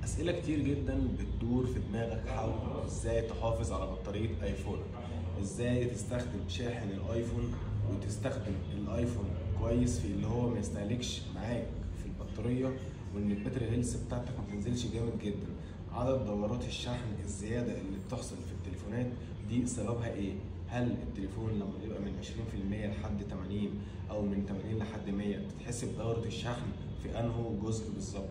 أسئلة كتير جدا بتدور في دماغك حول ازاي تحافظ على بطارية ايفونك، ازاي تستخدم شاحن الايفون وتستخدم الايفون كويس في اللي هو ما يستهلكش معاك في البطارية، وان الباتري هيلث بتاعتك ما تنزلش جامد جدا. عدد دورات الشحن الزيادة اللي بتحصل في التليفونات دي سببها ايه؟ هل التليفون لما يبقى من 20% لحد 80 او من 80 لحد 100 بتتحسب دورة الشحن في انهو جزء بالظبط؟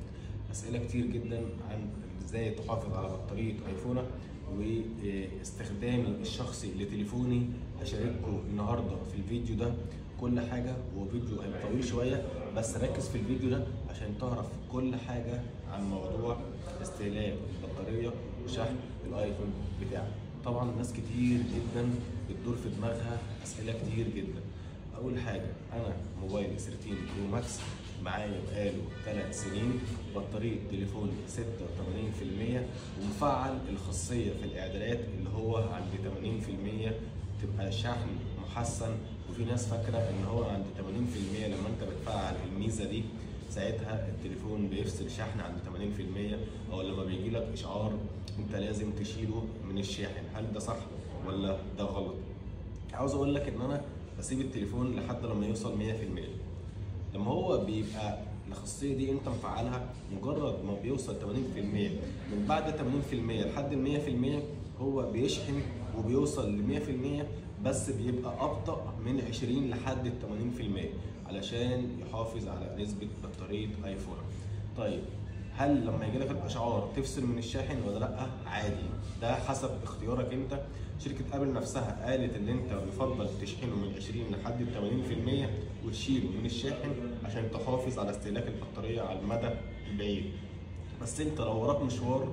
اسئله كتير جدا عن ازاي تحافظ على بطاريه ايفونك واستخدامي الشخصي لتليفوني. هشارككم النهارده في الفيديو ده كل حاجه. هو فيديو هيبقى طويل شويه بس ركز في الفيديو ده عشان تعرف كل حاجه عن موضوع استهلاك البطاريه وشحن الايفون بتاعك. طبعا ناس كتير جدا بتدور في دماغها اسئله كتير جدا. اول حاجه، انا موبايلي 13 برو ماكس معايا بقاله 3 سنين، بطاريه تليفوني 86% ومفعل الخاصيه في الاعدادات اللي هو عند 80% تبقى شحن محسن. وفي ناس فاكره ان هو عند 80% لما انت بتفعل الميزه دي ساعتها التليفون بيفصل شحن عند 80%، او لما بيجي لك اشعار انت لازم تشيله من الشاحن. هل ده صح ولا ده غلط؟ عاوز اقول لك ان انا بسيب التليفون لحد لما يوصل 100%. لما هو بيبقى الخاصيه دي انت مفعلها، مجرد ما بيوصل 80%، من بعد 80% لحد ال 100% هو بيشحن وبيوصل ل 100%، بس بيبقى ابطأ من 20 لحد ال 80% علشان يحافظ على نسبه بطاريه ايفونك. طيب هل لما يجي لك الاشعار تفصل من الشاحن ولا لا؟ عادي، ده حسب اختيارك انت. شركه ابل نفسها قالت ان انت يفضل تشحنه من 20 لحد 80% وتشيله من الشاحن عشان تحافظ على استهلاك البطاريه على المدى البعيد. بس انت لو وراك مشوار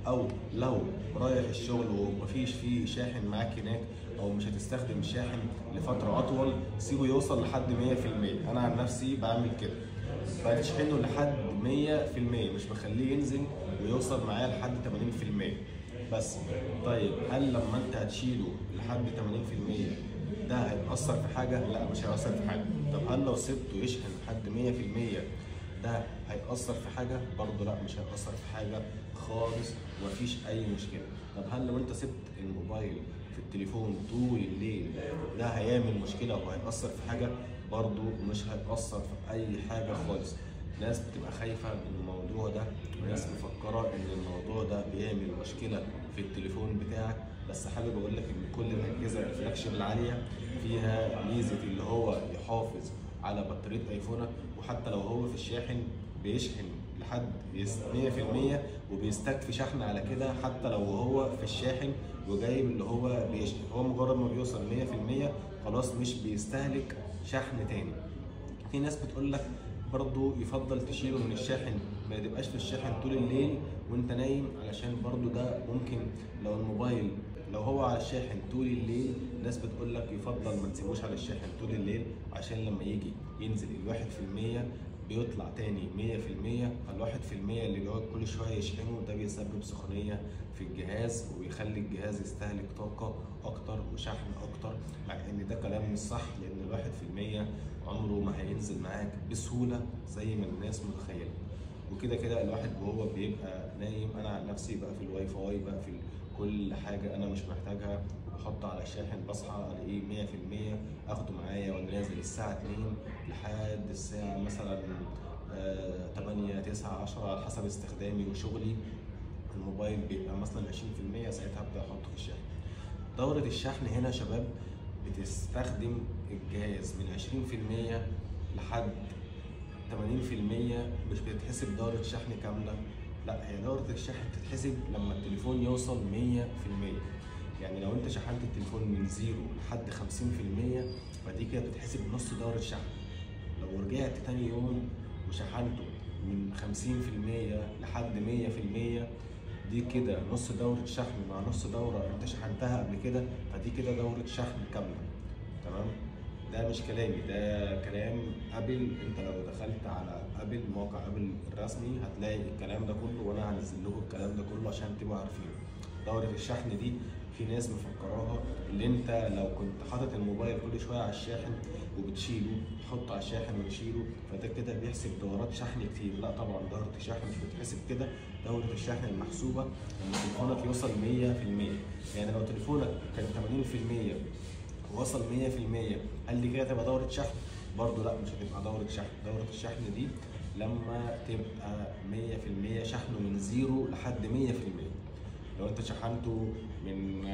او لو رايح الشغل ومفيش فيه شاحن معاك هناك او مش هتستخدم الشاحن لفتره اطول، سيبه يوصل لحد 100%. انا عن نفسي بعمل كده، بشحنه لحد 100%، مش بخليه ينزل ويوصل معايا لحد 80%. بس طيب هل لما انت هتشيله لحد 80% ده هيأثر في حاجه؟ لا، مش هيأثر في حاجه. طب هل لو سبته يشحن لحد 100% ده هيأثر في حاجة؟ برضه لا، مش هيأثر في حاجة خالص ومفيش أي مشكلة. طب هل لو أنت سبت الموبايل في التليفون طول الليل ده هيعمل مشكلة وهيأثر في حاجة؟ برضه مش هيأثر في أي حاجة خالص. ناس بتبقى خايفة من الموضوع ده وناس مفكرة إن الموضوع ده بيعمل مشكلة في التليفون بتاعك، بس حابب أقول لك إن كل الأجهزة الفلاجشيب العالية فيها ميزة اللي هو يحافظ على بطارية ايفونك، وحتى لو هو في الشاحن بيشحن لحد 100% وبيستكفي شحن على كده. حتى لو هو في الشاحن وجايب اللي هو بيشحن، هو مجرد ما بيوصل 100% خلاص مش بيستهلك شحن تاني. في ناس بتقول لك برضو يفضل تشيله من الشاحن، ما تبقاش في الشاحن طول الليل وانت نايم، علشان برضو ده ممكن لو الموبايل لو هو على الشاحن طول الليل، ناس بتقول لك يفضل ما تسيبوش على الشاحن طول الليل عشان لما يجي ينزل الواحد في المية بيطلع تاني 100%. فالواحد في المية اللي بيقعد كل شوية يشحنه ده بيسبب سخونية في الجهاز ويخلي الجهاز يستهلك طاقة أكتر وشحن أكتر، مع إن ده كلام مش صح، لأن الواحد في المية عمره ما هينزل معاك بسهولة زي ما الناس متخيلة. وكده كده الواحد وهو بيبقى نايم، أنا عن نفسي بقفل الواي فاي، بقفل كل حاجة أنا مش محتاجها وبحطه على الشاحن، بصحى ألاقيه 100%، أخده معايا وأنا نازل الساعة 2 لحد الساعة مثلا 8 9 10 على حسب استخدامي وشغلي. الموبايل بيبقى مثلا 20%، ساعتها أبدأ أحطه في الشاحن. دورة الشحن هنا يا شباب بتستخدم الجهاز من 20% لحد 80%، مش بتتحسب دورة شحن كاملة. لا، هي دورة الشحن بتتحسب لما التليفون يوصل 100%. يعني لو انت شحنت التليفون من 0 لحد 50% فدي كده بتتحسب نص دورة شحن. لو رجعت تاني يوم وشحنته من 50% لحد 100%، دي كده نص دورة شحن مع نص دورة انت شحنتها قبل كده، فدي كده دورة شحن كاملة. تمام؟ ده مش كلامي، ده كلام ابل. انت لو دخلت على ابل، موقع ابل الرسمي، هتلاقي الكلام ده كله، وانا هنزل لكم الكلام ده كله عشان تبقوا عارفين. دورة الشحن دي في ناس مفكراها اللي انت لو كنت حاطط الموبايل كل شويه على الشاحن وبتشيله تحطه على الشاحن وتشيله فده كده بيحسب دورات شحن كتير. لا طبعا دوره الشحن مش بتحسب كده. دوره الشحن المحسوبه لما تليفونك يوصل 100%. يعني لو تليفونك كان 80% ووصل 100%، هل دي كده تبقى دوره شحن؟ برضه لا، مش هتبقى دوره شحن. دوره الشحن دي لما تبقى 100% شحنه من 0 لحد 100%. لو انت شحنته من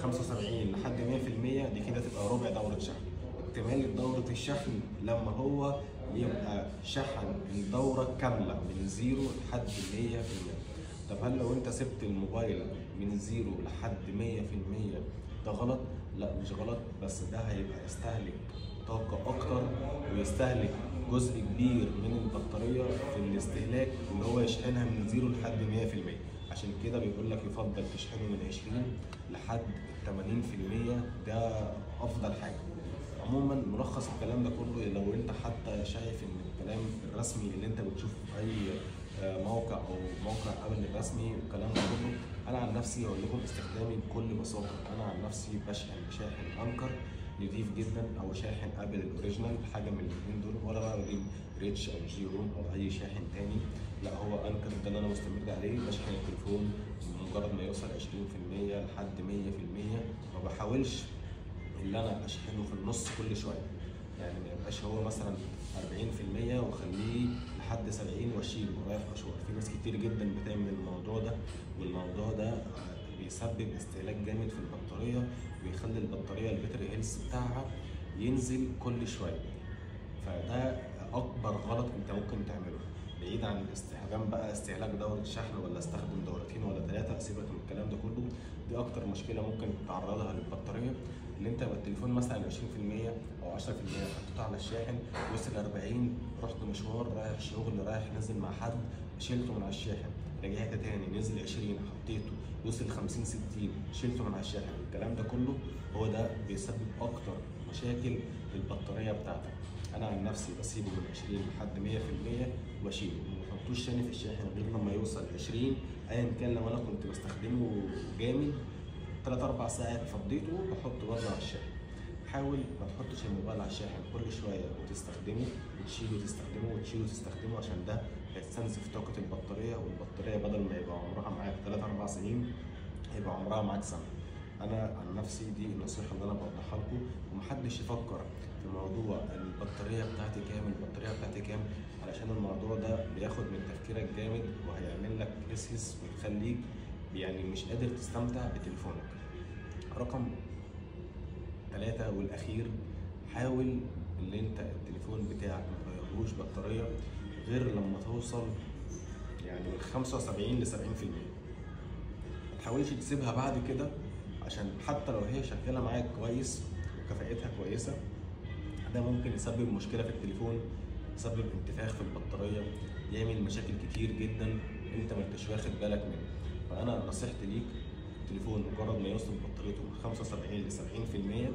75 لحد 100%، دي كده تبقى ربع دورة شحن. اكتمال دورة الشحن لما هو يبقى شحن الدورة كاملة من 0 لحد 100%. طب هل لو انت سبت الموبايل من 0 لحد 100% ده غلط؟ لا مش غلط، بس ده هيبقى يستهلك طاقة أكتر ويستهلك جزء كبير من البطارية في الاستهلاك اللي هو يشحنها من 0 لحد 100%. عشان كده بيقول لك يفضل تشحنه من 20 لحد 80%، ده أفضل حاجة. عموما ملخص الكلام ده كله، لو انت حتى شايف ان الكلام الرسمي اللي انت بتشوفه في اي موقع او موقع ابل الرسمي والكلام ده كله، انا عن نفسي اقول لكم استخدامي بكل بساطه. انا عن نفسي بشحن بشاحن انكر نضيف جدا، او شاحن ابل الاوريجينال، حاجه من الاثنين دول، ولا بقى بجيب ريتش او جي روم او اي شاحن تاني. لا هو انكر ده اللي انا مستمر عليه. بشحن التليفون مجرد ما يوصل 20% لحد 100%. ما بحاولش اللي انا اشحنه في النص كل شويه، يعني ما يبقاش هو مثلا 40% واخليه لحد 70 واشيله ورايح مشوار. في ناس كتير جدا بتعمل الموضوع ده، والموضوع ده بيسبب استهلاك جامد في البطاريه، ويخلي البطاريه الباتري هيلث بتاعها ينزل كل شويه. فده اكبر غلط انت ممكن تعمله، بعيد عن الاستخدام بقى استهلاك دوره شحن ولا استخدم دورتين ولا 3، سيبك من الكلام ده كله. دي اكتر مشكله ممكن تتعرضها للبطاريه، اللي انت يبقى التليفون مثلا 20% او 10% حطيته على الشاحن، وصل 40، رحت مشوار، رايح شغل، رايح نازل مع حد، شلته من على الشاحن، رجعت تاني نزل 20 حطيته، وصل 50 60 شلته من على الشاحن. الكلام ده كله هو ده بيسبب اكتر مشاكل للبطاريه بتاعتك. انا عن نفسي بسيبه من 20 لحد 100% واشيله، ما بحطوش تاني في الشاحن غير لما يوصل 20، ايا كان. لو انا كنت بستخدمه جامد 3 4 ساعات فضيته بحطه برضه على الشاحن. حاول ما تحطش الموبايل على الشاحن كل شويه وتستخدمه وتشيله وتستخدمه وتشيله وتستخدمه، عشان ده هيستنزف طاقه البطاريه، والبطاريه بدل ما يبقى عمرها معاك 3 4 سنين هيبقى عمرها معاك سنه. انا عن نفسي دي النصيحه اللي انا بوضحها لكم، ومحدش يفكر في موضوع البطاريه بتاعتي كام، البطاريه بتاعتي كام، علشان الموضوع ده بياخد من تفكيرك جامد، وهيعمل لك هسهس ويخليك يعني مش قادر تستمتع بتليفونك. رقم 3 والاخير، حاول ان انت التليفون بتاعك ما تغيرلوش بطاريه غير لما توصل يعني من 75 ل 70%. ما تحاولش تسيبها بعد كده، عشان حتى لو هي شغاله معاك كويس وكفاءتها كويسه، ده ممكن يسبب مشكله في التليفون، يسبب انتفاخ في البطاريه، يعمل مشاكل كتير جدا انت ما انتش واخد بالك منها. فانا نصيحتي ليك، التليفون مجرد ما يوصل بطاريته من 75 ل 70%،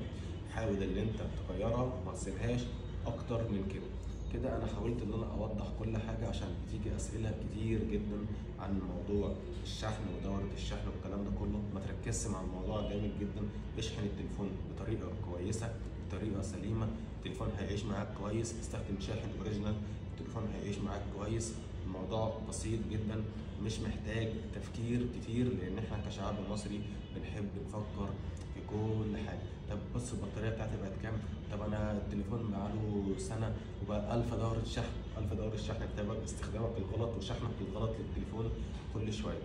حاول ان انت تغيرها، ما تسيبهاش اكتر من كده. كده انا حاولت ان انا اوضح كل حاجه، عشان بتيجي اسئله كتير جدا عن موضوع الشحن ودوره الشحن والكلام ده كله. ما تركزش مع الموضوع جامد جدا، اشحن التليفون بطريقه كويسه بطريقه سليمه، التليفون هيعيش معاك كويس. استخدم شاحن اوريجينال، التليفون هيعيش معاك كويس. الموضوع بسيط جدا، مش محتاج تفكير كتير، لان احنا كشعب مصري بنحب نفكر في كل حاجه. طب بص البطاريه بتاعتي بقت كام؟ طب انا التليفون بقاله سنه وبقى 1000 دوره شحن. 1000 دوره شحن بسبب استخدامك الغلط وشحنك الغلط للتليفون كل شويه.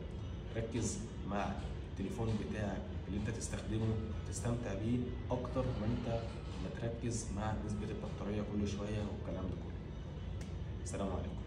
ركز مع التليفون بتاعك اللي انت تستخدمه تستمتع بيه اكتر ما انت ما تركز مع نسبه البطاريه كل شويه والكلام ده كله. السلام عليكم.